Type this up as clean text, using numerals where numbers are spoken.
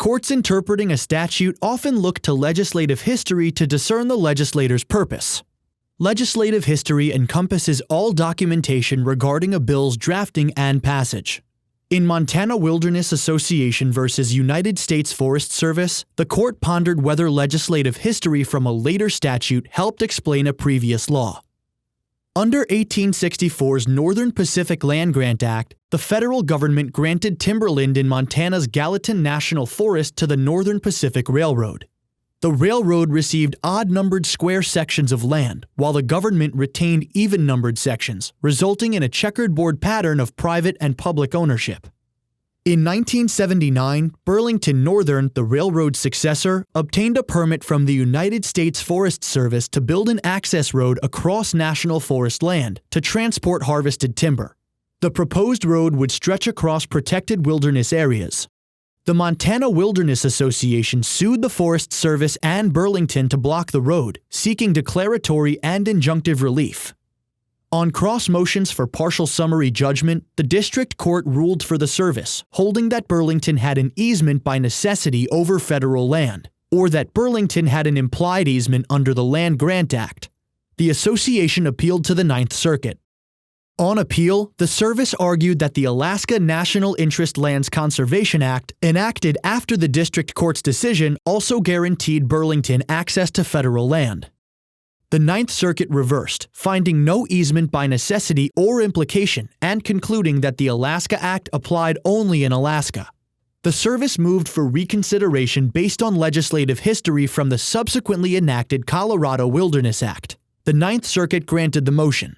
Courts interpreting a statute often look to legislative history to discern the legislator's purpose. Legislative history encompasses all documentation regarding a bill's drafting and passage. In Montana Wilderness Association versus United States Forest Service, the court pondered whether legislative history from a later statute helped explain a previous law. Under 1864's Northern Pacific Land Grant Act, the federal government granted timberland in Montana's Gallatin National Forest to the Northern Pacific Railroad. The railroad received odd-numbered square sections of land, while the government retained even-numbered sections, resulting in a checkerboard pattern of private and public ownership. In 1979, Burlington Northern, the railroad's successor, obtained a permit from the United States Forest Service to build an access road across national forest land to transport harvested timber. The proposed road would stretch across protected wilderness areas. The Montana Wilderness Association sued the Forest Service and Burlington to block the road, seeking declaratory and injunctive relief. On cross motions for partial summary judgment, the district court ruled for the service, holding that Burlington had an easement by necessity over federal land, or that Burlington had an implied easement under the Land Grant Act. The association appealed to the Ninth Circuit. On appeal, the service argued that the Alaska National Interest Lands Conservation Act, enacted after the district court's decision, also guaranteed Burlington access to federal land. The Ninth Circuit reversed, finding no easement by necessity or implication and concluding that the Alaska Act applied only in Alaska. The service moved for reconsideration based on legislative history from the subsequently enacted Colorado Wilderness Act. The Ninth Circuit granted the motion.